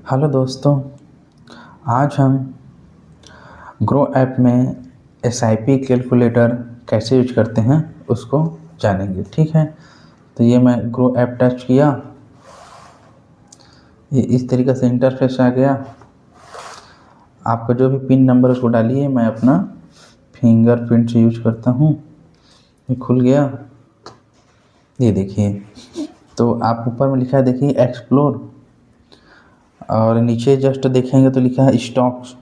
Hello दोस्तों, आज हम ग्रो ऐप में एसआईपी कैलकुलेटर कैसे यूज करते हैं उसको जानेंगे। ठीक है, तो ये मैं ग्रो ऐप टच किया, ये इस तरीके से इंटरफेस आ गया। आपका जो भी पिन नंबर उसको डालिए, मैं अपना फिंगरप्रिंट से यूज करता हूँ। ये खुल गया, ये देखिए। तो आप ऊपर में लिखा है देखिए एक्सप्लोर, और नीचे जस्ट देखेंगे तो लिखा है स्टॉक्स।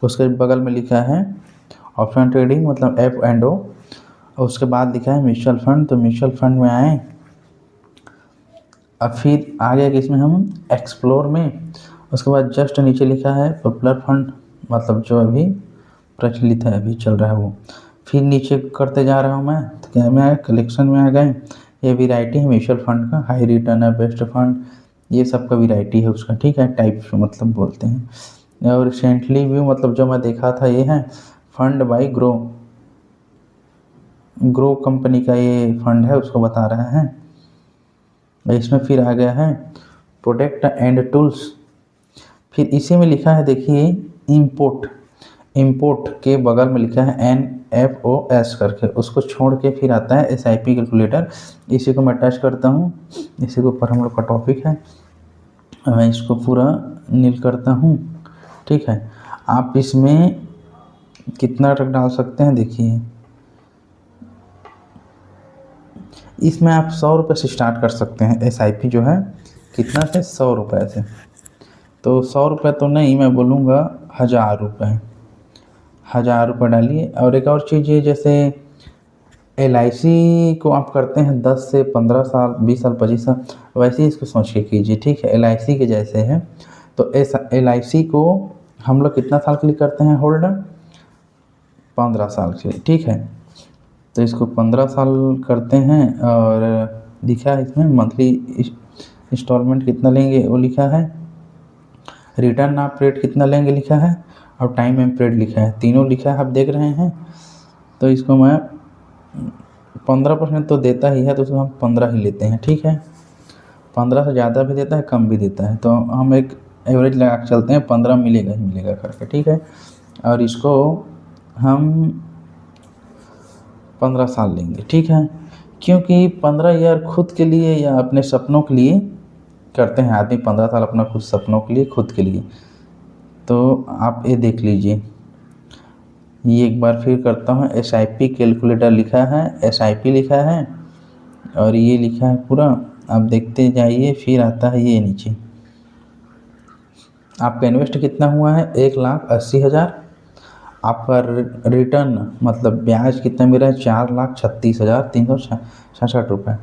उसके बगल में लिखा है ऑप्शन ट्रेडिंग, मतलब एफ एंड ओ। और उसके बाद लिखा है म्यूचुअल फंड, तो म्यूचुअल फंड में आए। अब फिर आ गया कि इसमें हम एक्सप्लोर में, उसके बाद जस्ट नीचे लिखा है पॉपुलर फंड, मतलब जो अभी प्रचलित है, अभी चल रहा है वो। फिर नीचे करते जा रहा हूँ मैं, तो क्या में आया, कलेक्शन में आ गए। ये वेराइटी है म्यूचुअल फंड का, हाई रिटर्न है, बेस्ट फंड, ये सब का वेराइटी है उसका। ठीक है, टाइप्स मतलब बोलते हैं। और रिसेंटली भी मतलब जो मैं देखा था ये है फंड बाई ग्रो कंपनी का ये फंड है, उसको बता रहा है। इसमें फिर आ गया है प्रोडक्ट एंड टूल्स। फिर इसी में लिखा है देखिए इंपोर्ट के बगल में लिखा है NFOS करके, उसको छोड़ के फिर आता है SIP कैलकुलेटर। इसी को मैं टच करता हूँ, इसी के ऊपर हम लोग का टॉपिक है। मैं इसको पूरा नील करता हूँ। ठीक है, आप इसमें कितना तक डाल सकते हैं देखिए। इसमें आप 100 रुपये से स्टार्ट कर सकते हैं। SIP जो है कितना से, 100 रुपये से। तो 100 रुपये तो नहीं, मैं बोलूँगा 1000 रुपये डालिए। और एक और चीज़ ये, जैसे LIC को आप करते हैं 10 से 15 साल, 20 साल, 25 साल, वैसे ही इसको सोच के कीजिए। ठीक है, LIC के जैसे है। तो LIC को हम लोग कितना साल के लिए करते हैं होल्ड, 15 साल के लिए। ठीक है, तो इसको 15 साल करते हैं। और लिखा है इसमें मंथली इंस्टॉलमेंट कितना लेंगे वो लिखा है, रिटर्न आप रेट कितना लेंगे लिखा है, और टाइम एंड पीरियड लिखा है, तीनों लिखा है, आप देख रहे हैं। तो इसको मैं 15% तो देता ही है, तो उसको हम 15 ही लेते हैं। ठीक है, 15 से ज़्यादा भी देता है, कम भी देता है, तो हम एक एवरेज लगा के चलते हैं, 15 मिलेगा ही मिलेगा करके। ठीक है, और इसको हम 15 साल लेंगे। ठीक है, क्योंकि 15 ईयर खुद के लिए या अपने सपनों के लिए करते हैं आदमी, 15 साल अपना खुद सपनों के लिए, खुद के लिए। तो आप ये देख लीजिए, ये एक बार फिर करता हूँ। SIP कैलकुलेटर लिखा है, SIP लिखा है, और ये लिखा है पूरा, आप देखते जाइए। फिर आता है ये नीचे, आपका इन्वेस्ट कितना हुआ है, 1,80,000। आपका रिटर्न मतलब ब्याज कितना मिला है, 4,36,366 रुपये।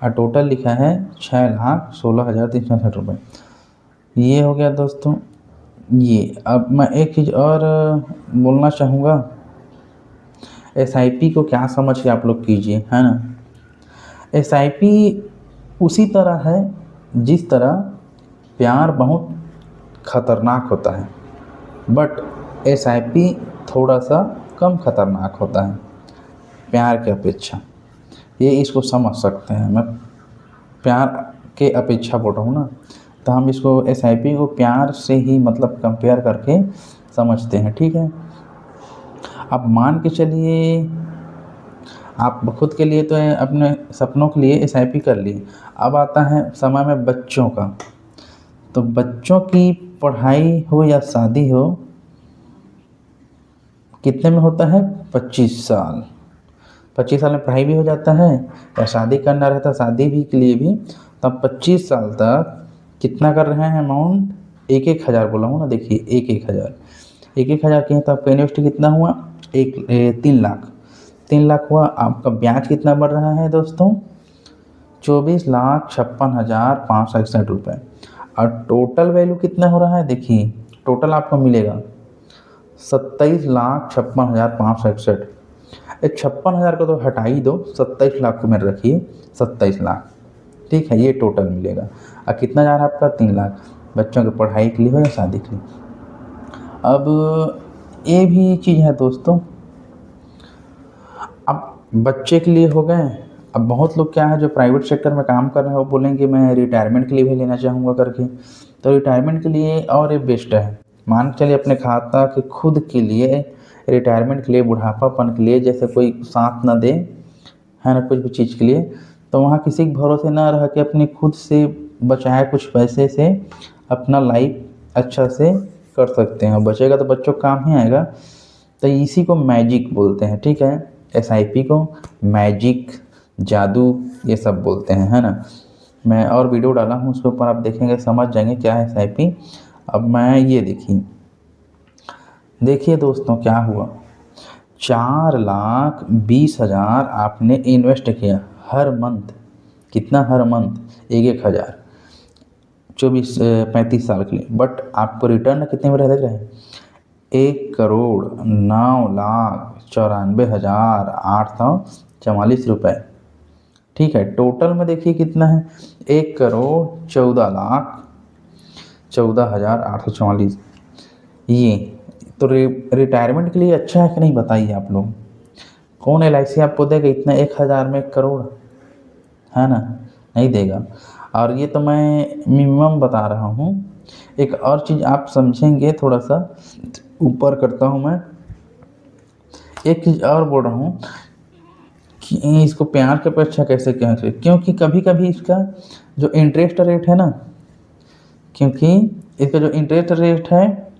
और टोटल लिखा है 6,16,366 रुपये। ये हो गया दोस्तों ये। अब मैं एक चीज़ और बोलना चाहूँगा, SIP को क्या समझ के आप लोग कीजिए, है ना। SIP उसी तरह है जिस तरह प्यार बहुत खतरनाक होता है, बट SIP थोड़ा सा कम खतरनाक होता है प्यार के अपेक्षा। ये इसको समझ सकते हैं, मैं प्यार के अपेक्षा बोल रहा हूँ ना, तो हम इसको SIP को प्यार से ही मतलब कंपेयर करके समझते हैं। ठीक है, अब मान के चलिए आप खुद के लिए तो अपने सपनों के लिए SIP कर लिए। अब आता है समय में बच्चों का, तो बच्चों की पढ़ाई हो या शादी हो, कितने में होता है, 25 साल। 25 साल में पढ़ाई भी हो जाता है, या शादी करना रहता है, शादी भी के लिए भी। तब 25 साल तक कितना कर रहे हैं अमाउंट, 1,000 बोला हूँ ना, देखिए 1,000 के हैं, तो आपका इन्वेस्ट कितना हुआ, 3 लाख हुआ। आपका ब्याज कितना बढ़ रहा है दोस्तों, 24,56,561 रुपये। और टोटल वैल्यू कितना हो रहा है देखिए, टोटल आपको मिलेगा 27,56,561। 56,000 को तो हटा ही दो, 27 लाख को मेरे रखिए, 27 लाख। ठीक है, ये टोटल मिलेगा। और कितना जा रहा है आपका, 3 लाख, बच्चों की पढ़ाई के लिए हो या शादी के लिए। अब ये भी चीज़ है दोस्तों, अब बच्चे के लिए हो गए, अब बहुत लोग क्या है जो प्राइवेट सेक्टर में काम कर रहे हैं वो बोलेंगे मैं रिटायरमेंट के लिए भी लेना चाहूँगा करके, तो रिटायरमेंट के लिए और ये बेस्ट है। मान के चलिए अपने खाता के खुद के लिए, रिटायरमेंट के लिए, बुढ़ापापन के लिए, जैसे कोई साथ ना दे, है ना, कुछ भी चीज़ के लिए, तो वहाँ किसी के भरोसे ना रह के अपने खुद से बचाए कुछ पैसे से अपना लाइफ अच्छा से कर सकते हैं। बचेगा तो बच्चों को काम ही आएगा। तो इसी को मैजिक बोलते हैं, ठीक है। एसआईपी को मैजिक, जादू, ये सब बोलते हैं, है ना। मैं और वीडियो डाला हूँ उसके ऊपर, आप देखेंगे समझ जाएंगे क्या है एसआईपी। अब मैं ये देखिए दोस्तों क्या हुआ, 4,20,000 आपने इन्वेस्ट किया हर मंथ। कितना हर मंथ? 1,000, 35 साल के लिए। बट आपको रिटर्न कितने में देख रहे हैं? 1,09,94,844 रुपये, ठीक है। टोटल में देखिए कितना है, 1,14,14,844। ये तो रिटायरमेंट के लिए अच्छा है कि नहीं बताइए आप लोग। कौन LIC आपको देगा इतना 1,000 में 1,00,00,000, है ना, नहीं देगा। और ये तो मैं मिनिमम बता रहा हूँ। एक और चीज़ आप समझेंगे, थोड़ा सा ऊपर करता हूँ मैं, एक चीज़ और बोल रहा हूँ कि इसको प्यार के अपेक्षा कैसे कहें, क्योंकि कभी कभी इसका जो इंटरेस्ट रेट है ना, क्योंकि इसका जो इंटरेस्ट रेट है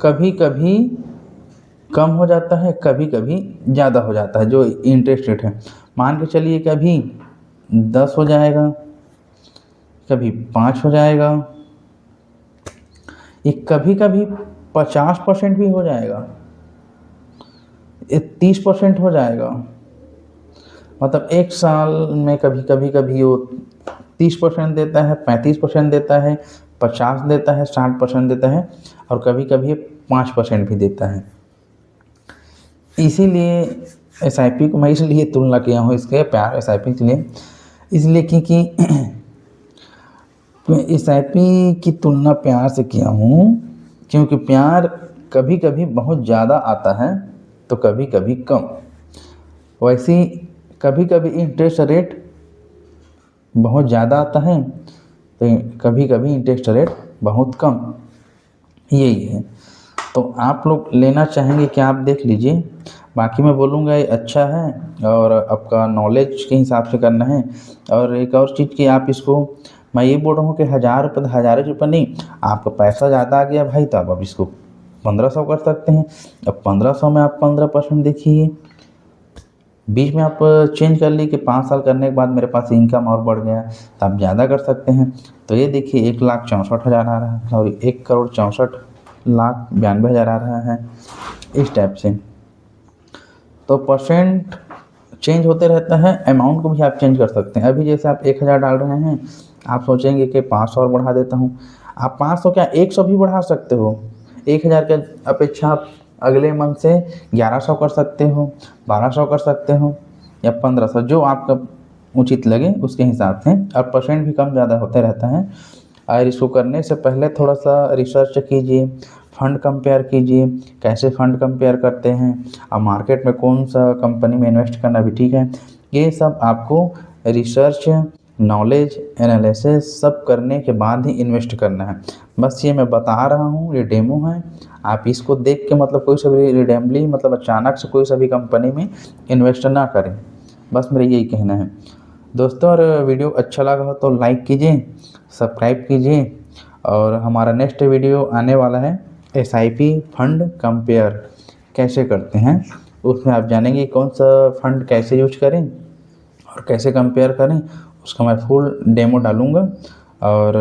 कभी कभी कम हो जाता है, कभी कभी ज़्यादा हो जाता है। जो इंटरेस्ट रेट है, मान के चलिए कभी 10 हो जाएगा, कभी 5 हो जाएगा, ये कभी कभी 50% भी हो जाएगा, ये 30% हो जाएगा। मतलब एक साल में कभी वो 30% देता है, 35% देता है, 50 देता है, 60% देता है, और कभी कभी 5% भी देता है। इसीलिए एसआईपी को मैं इसलिए तुलना किया हूँ इसके प्यार एसआईपी के लिए, इसलिए क्योंकि एसआईपी की तुलना प्यार से किया हूँ, क्योंकि प्यार कभी कभी बहुत ज़्यादा आता है तो कभी कभी कम। वैसे कभी कभी इंटरेस्ट रेट बहुत ज़्यादा आता है तो कभी कभी इंटरेस्ट रेट बहुत कम, यही है। तो आप लोग लेना चाहेंगे क्या, आप देख लीजिए। बाकी मैं बोलूँगा ये अच्छा है और आपका नॉलेज के हिसाब से करना है। और एक और चीज़ कि आप इसको, मैं ये बोल रहा हूँ कि 1,000 रुपये नहीं, आपका पैसा ज़्यादा आ गया भाई तो आप अब इसको 1,500 कर सकते हैं। अब 1,500 में आप 15% देखिए, बीच में आप चेंज कर ली कि 5 साल करने के बाद मेरे पास इनकम और बढ़ गया तो आप ज़्यादा कर सकते हैं। तो ये देखिए 1,64,000 आ रहा है, और 1,64,92,000 आ रहा है, इस टाइप से। तो परसेंट चेंज होते रहता है, अमाउंट को भी आप चेंज कर सकते हैं। अभी जैसे आप 1,000 डाल रहे हैं, आप सोचेंगे कि 500 और बढ़ा देता हूँ। आप 500 क्या 100 भी बढ़ा सकते हो। 1,000 के अपेक्षा आप अगले मंथ से 1,100 कर सकते हो, 1,200 कर सकते हो, या 1,500, जो आपका उचित लगे उसके हिसाब से। और परसेंट भी कम ज़्यादा होते रहता है। और इसको करने से पहले थोड़ा सा रिसर्च कीजिए, फंड कंपेयर कीजिए, कैसे फंड कंपेयर करते हैं, और मार्केट में कौन सा कंपनी में इन्वेस्ट करना भी ठीक है। ये सब आपको रिसर्च, नॉलेज, एनालिसिस सब करने के बाद ही इन्वेस्ट करना है। बस ये मैं बता रहा हूँ, ये डेमो है। आप इसको देख के मतलब कोई सा भी रिडेमली, मतलब अचानक से कोई सा भी कंपनी में इन्वेस्ट ना करें, बस मेरा यही कहना है दोस्तों। और वीडियो अच्छा लगा हो तो लाइक कीजिए, सब्सक्राइब कीजिए। और हमारा नेक्स्ट वीडियो आने वाला है एसआईपी फंड कंपेयर कैसे करते हैं, उसमें आप जानेंगे कौन सा फंड कैसे यूज करें और कैसे कंपेयर करें। उसका मैं फुल डेमो डालूँगा। और